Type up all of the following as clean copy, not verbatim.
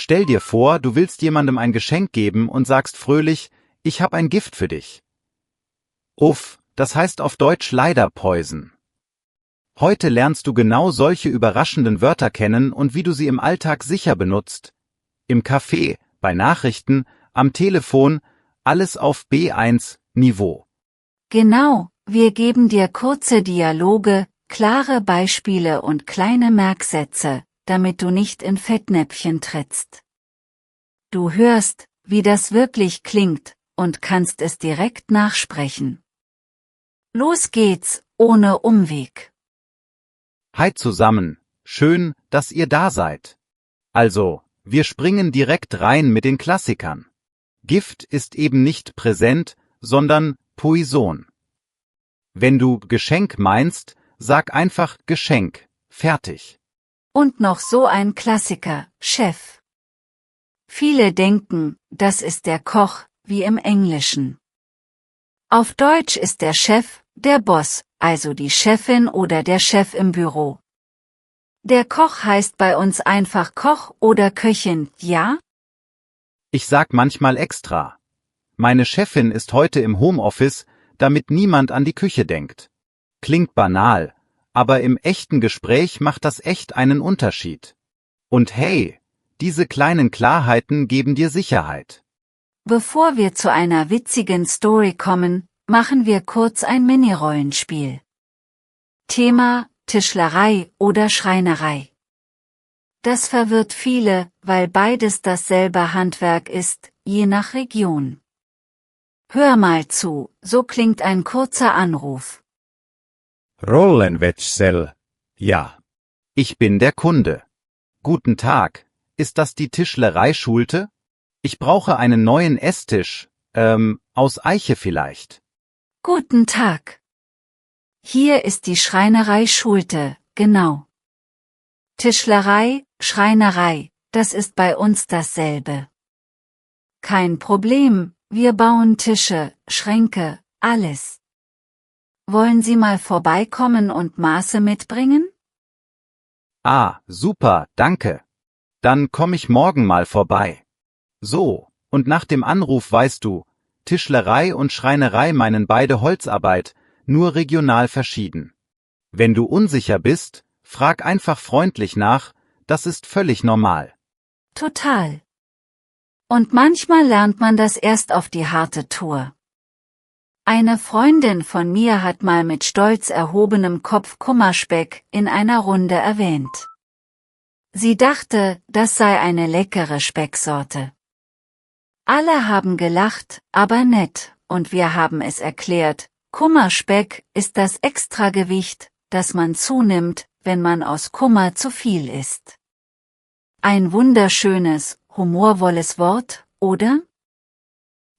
Stell dir vor, du willst jemandem ein Geschenk geben und sagst fröhlich, ich hab ein Gift für dich. Uff, das heißt auf Deutsch leider Poison. Heute lernst du genau solche überraschenden Wörter kennen und wie du sie im Alltag sicher benutzt. Im Café, bei Nachrichten, am Telefon, alles auf B1-Niveau. Genau, wir geben dir kurze Dialoge, klare Beispiele und kleine Merksätze, damit du nicht in Fettnäpfchen trittst. Du hörst, wie das wirklich klingt, und kannst es direkt nachsprechen. Los geht's, ohne Umweg. Hi zusammen, schön, dass ihr da seid. Also, wir springen direkt rein mit den Klassikern. Gift ist eben nicht Präsent, sondern Poison. Wenn du Geschenk meinst, sag einfach Geschenk, fertig. Und noch so ein Klassiker, Chef. Viele denken, das ist der Koch, wie im Englischen. Auf Deutsch ist der Chef, der Boss, also die Chefin oder der Chef im Büro. Der Koch heißt bei uns einfach Koch oder Köchin, ja? Ich sag manchmal extra. Meine Chefin ist heute im Homeoffice, damit niemand an die Küche denkt. Klingt banal, aber im echten Gespräch macht das echt einen Unterschied. Und hey, diese kleinen Klarheiten geben dir Sicherheit. Bevor wir zu einer witzigen Story kommen, machen wir kurz ein Mini-Rollenspiel. Thema: Tischlerei oder Schreinerei. Das verwirrt viele, weil beides dasselbe Handwerk ist, je nach Region. Hör mal zu, so klingt ein kurzer Anruf. Rollenwechsel. Ja. Ich bin der Kunde. Guten Tag, ist das die Tischlerei-Schulte? Ich brauche einen neuen Esstisch, aus Eiche vielleicht. Guten Tag. Hier ist die Schreinerei Schulte, genau. Tischlerei, Schreinerei, das ist bei uns dasselbe. Kein Problem, wir bauen Tische, Schränke, alles. Wollen Sie mal vorbeikommen und Maße mitbringen? Ah, super, danke. Dann komm ich morgen mal vorbei. So, und nach dem Anruf weißt du, Tischlerei und Schreinerei meinen beide Holzarbeit, nur regional verschieden. Wenn du unsicher bist, frag einfach freundlich nach, das ist völlig normal. Total. Und manchmal lernt man das erst auf die harte Tour. Eine Freundin von mir hat mal mit stolz erhobenem Kopf Kummerspeck in einer Runde erwähnt. Sie dachte, das sei eine leckere Specksorte. Alle haben gelacht, aber nett, und wir haben es erklärt, Kummerspeck ist das Extragewicht, das man zunimmt, wenn man aus Kummer zu viel isst. Ein wunderschönes, humorvolles Wort, oder?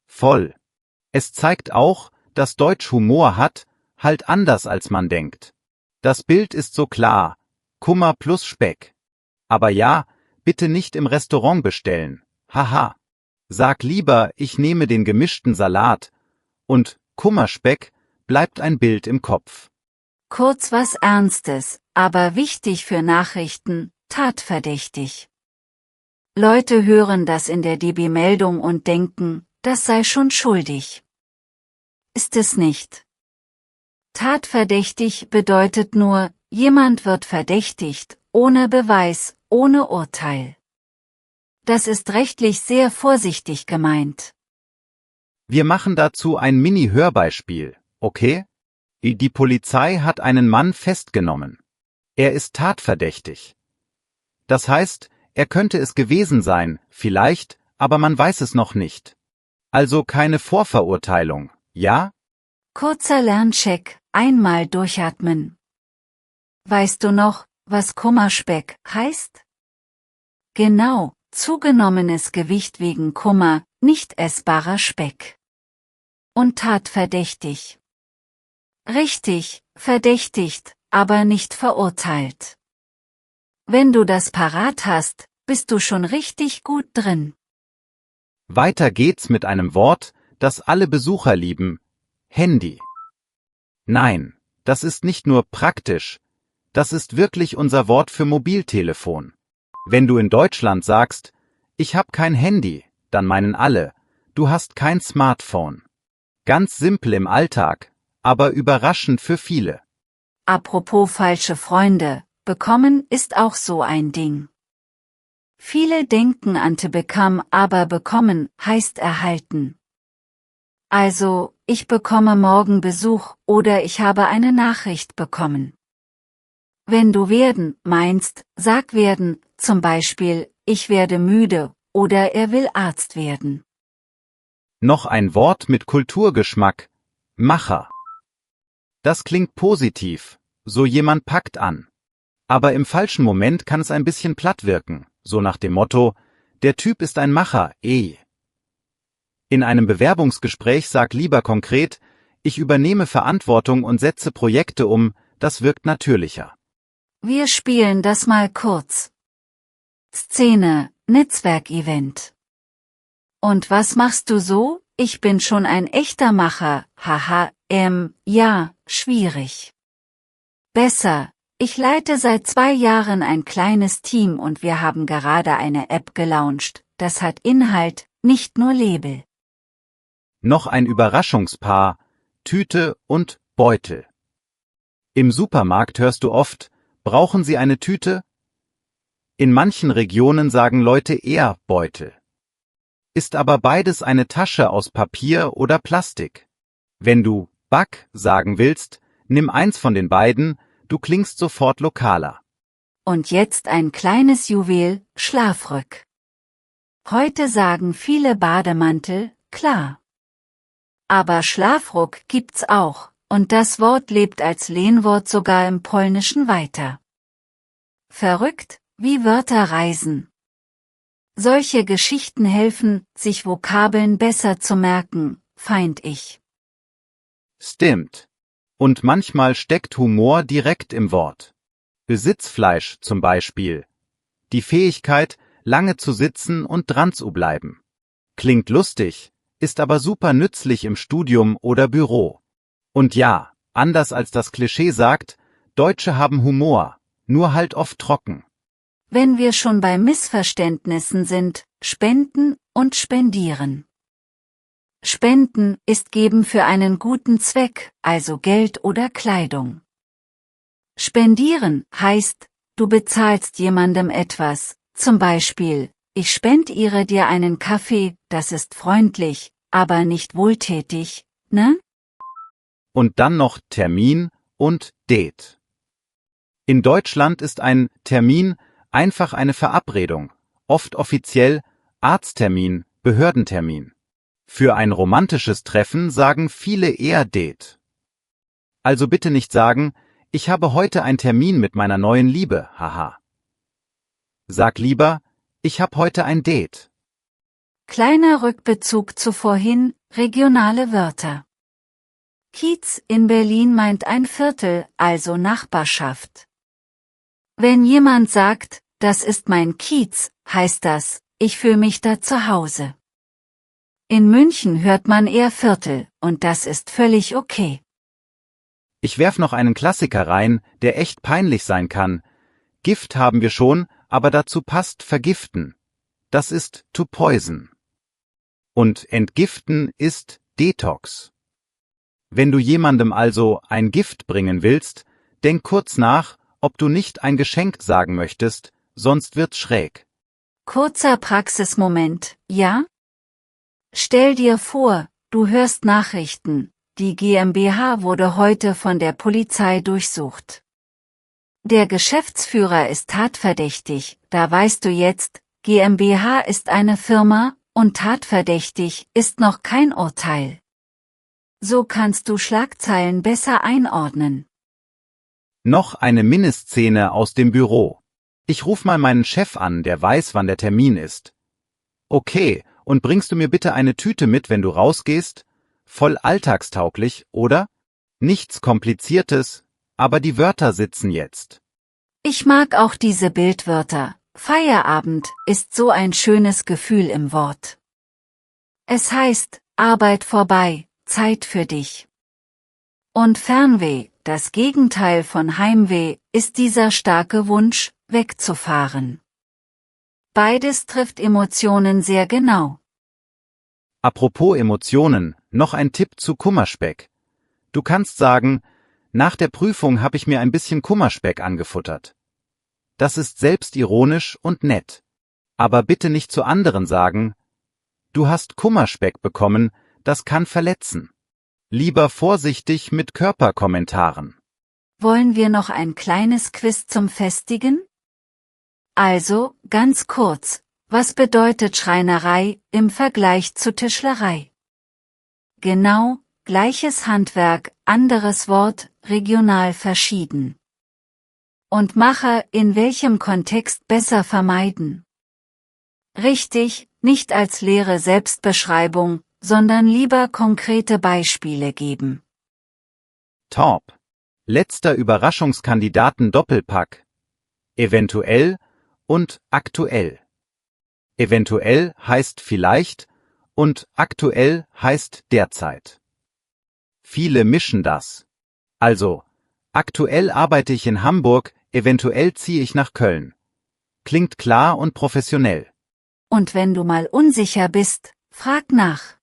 Voll. Es zeigt auch, dass Deutsch Humor hat, halt anders als man denkt. Das Bild ist so klar, Kummer plus Speck. Aber ja, bitte nicht im Restaurant bestellen, haha. Sag lieber, ich nehme den gemischten Salat, und Kummerspeck bleibt ein Bild im Kopf. Kurz was Ernstes, aber wichtig für Nachrichten, tatverdächtig. Leute hören das in der DB-Meldung und denken, das sei schon schuldig. Ist es nicht. Tatverdächtig bedeutet nur, jemand wird verdächtigt, ohne Beweis, ohne Urteil. Das ist rechtlich sehr vorsichtig gemeint. Wir machen dazu ein Mini-Hörbeispiel, okay? Die Polizei hat einen Mann festgenommen. Er ist tatverdächtig. Das heißt, er könnte es gewesen sein, vielleicht, aber man weiß es noch nicht. Also keine Vorverurteilung, ja? Kurzer Lerncheck, einmal durchatmen. Weißt du noch, was Kummerspeck heißt? Genau, zugenommenes Gewicht wegen Kummer, nicht essbarer Speck. Und tatverdächtig. Richtig, verdächtigt, aber nicht verurteilt. Wenn du das parat hast, bist du schon richtig gut drin. Weiter geht's mit einem Wort, das alle Besucher lieben. Handy. Nein, das ist nicht nur praktisch, das ist wirklich unser Wort für Mobiltelefon. Wenn du in Deutschland sagst, Ich hab kein Handy, dann meinen alle, du hast kein Smartphone. Ganz simpel im Alltag, aber überraschend für viele. Apropos falsche Freunde, bekommen ist auch so ein Ding. Viele denken an to become, aber bekommen heißt erhalten. Also, ich bekomme morgen Besuch oder ich habe eine Nachricht bekommen. Wenn du werden meinst, sag werden, zum Beispiel, ich werde müde oder er will Arzt werden. Noch ein Wort mit Kulturgeschmack, Macher. Das klingt positiv, so jemand packt an. Aber im falschen Moment kann es ein bisschen platt wirken, so nach dem Motto, der Typ ist ein Macher, eh. In einem Bewerbungsgespräch sag lieber konkret, ich übernehme Verantwortung und setze Projekte um, das wirkt natürlicher. Wir spielen das mal kurz. Szene, Netzwerkevent. Und was machst du so? Ich bin schon ein echter Macher, haha, ja, schwierig. Besser, ich leite seit 2 Jahren ein kleines Team und wir haben gerade eine App gelauncht, das hat Inhalt, nicht nur Label. Noch ein Überraschungspaar, Tüte und Beutel. Im Supermarkt hörst du oft, brauchen Sie eine Tüte? In manchen Regionen sagen Leute eher Beutel. Ist aber beides eine Tasche aus Papier oder Plastik. Wenn du Back sagen willst, nimm eins von den beiden, du klingst sofort lokaler. Und jetzt ein kleines Juwel, Schlafrück. Heute sagen viele Bademantel, klar. Aber Schlafrock gibt's auch, und das Wort lebt als Lehnwort sogar im Polnischen weiter. Verrückt, wie Wörter reisen. Solche Geschichten helfen, sich Vokabeln besser zu merken, feind ich. Stimmt. Und manchmal steckt Humor direkt im Wort. Besitzfleisch zum Beispiel. Die Fähigkeit, lange zu sitzen und dran zu bleiben. Klingt lustig, ist aber super nützlich im Studium oder Büro. Und ja, anders als das Klischee sagt, Deutsche haben Humor, nur halt oft trocken. Wenn wir schon bei Missverständnissen sind, spenden und spendieren. Spenden ist geben für einen guten Zweck, also Geld oder Kleidung. Spendieren heißt, du bezahlst jemandem etwas, zum Beispiel, ich spendiere dir einen Kaffee, das ist freundlich, aber nicht wohltätig, ne? Und dann noch Termin und Date. In Deutschland ist ein Termin einfach eine Verabredung, oft offiziell Arzttermin, Behördentermin. Für ein romantisches Treffen sagen viele eher Date. Also bitte nicht sagen, ich habe heute einen Termin mit meiner neuen Liebe, haha. Sag lieber, ich habe heute ein Date. Kleiner Rückbezug zu vorhin, regionale Wörter. Kiez in Berlin meint ein Viertel, also Nachbarschaft. Wenn jemand sagt, das ist mein Kiez, heißt das, ich fühle mich da zu Hause. In München hört man eher Viertel, und das ist völlig okay. Ich werf noch einen Klassiker rein, der echt peinlich sein kann. Gift haben wir schon, aber dazu passt vergiften. Das ist to poison. Und entgiften ist Detox. Wenn du jemandem also ein Gift bringen willst, denk kurz nach, ob du nicht ein Geschenk sagen möchtest, sonst wird's schräg. Kurzer Praxismoment, ja? Stell dir vor, du hörst Nachrichten, die GmbH wurde heute von der Polizei durchsucht. Der Geschäftsführer ist tatverdächtig, da weißt du jetzt, GmbH ist eine Firma, und tatverdächtig ist noch kein Urteil. So kannst du Schlagzeilen besser einordnen. Noch eine Miniszene aus dem Büro. Ich ruf mal meinen Chef an, der weiß, wann der Termin ist. Okay, und bringst du mir bitte eine Tüte mit, wenn du rausgehst? Voll alltagstauglich, oder? Nichts Kompliziertes, aber die Wörter sitzen jetzt. Ich mag auch diese Bildwörter. Feierabend ist so ein schönes Gefühl im Wort. Es heißt, Arbeit vorbei, Zeit für dich. Und Fernweh, das Gegenteil von Heimweh, ist dieser starke Wunsch, wegzufahren. Beides trifft Emotionen sehr genau. Apropos Emotionen, noch ein Tipp zu Kummerspeck. Du kannst sagen, nach der Prüfung habe ich mir ein bisschen Kummerspeck angefuttert. Das ist selbstironisch und nett. Aber bitte nicht zu anderen sagen, du hast Kummerspeck bekommen, das kann verletzen. Lieber vorsichtig mit Körperkommentaren. Wollen wir noch ein kleines Quiz zum Festigen? Also, ganz kurz, was bedeutet Schreinerei im Vergleich zu Tischlerei? Genau, gleiches Handwerk, anderes Wort, regional verschieden. Und Macher in welchem Kontext besser vermeiden? Richtig, nicht als leere Selbstbeschreibung, sondern lieber konkrete Beispiele geben. Top. Letzter Überraschungskandidaten-Doppelpack. Eventuell und aktuell. Eventuell heißt vielleicht und aktuell heißt derzeit. Viele mischen das. Also, aktuell arbeite ich in Hamburg, eventuell ziehe ich nach Köln. Klingt klar und professionell. Und wenn du mal unsicher bist, frag nach.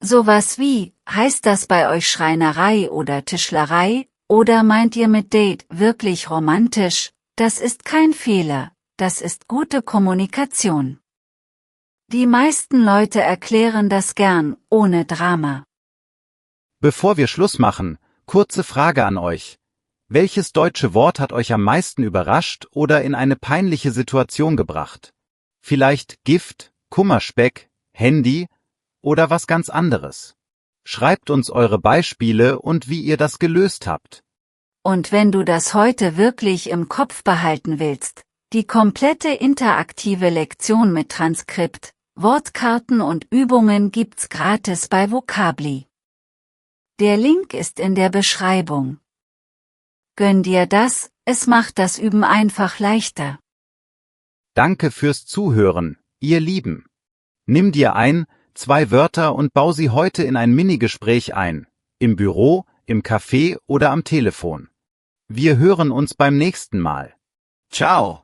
Sowas wie, heißt das bei euch Schreinerei oder Tischlerei, oder meint ihr mit Date wirklich romantisch? Das ist kein Fehler, das ist gute Kommunikation. Die meisten Leute erklären das gern, ohne Drama. Bevor wir Schluss machen, kurze Frage an euch. Welches deutsche Wort hat euch am meisten überrascht oder in eine peinliche Situation gebracht? Vielleicht Gift, Kummerspeck, Handy oder was ganz anderes? Schreibt uns eure Beispiele und wie ihr das gelöst habt. Und wenn du das heute wirklich im Kopf behalten willst, die komplette interaktive Lektion mit Transkript, Wortkarten und Übungen gibt's gratis bei Vocably. Der Link ist in der Beschreibung. Gönn dir das, es macht das Üben einfach leichter. Danke fürs Zuhören, ihr Lieben. Nimm dir 2 Wörter und bau sie heute in ein Minigespräch ein, im Büro, im Café oder am Telefon. Wir hören uns beim nächsten Mal. Ciao.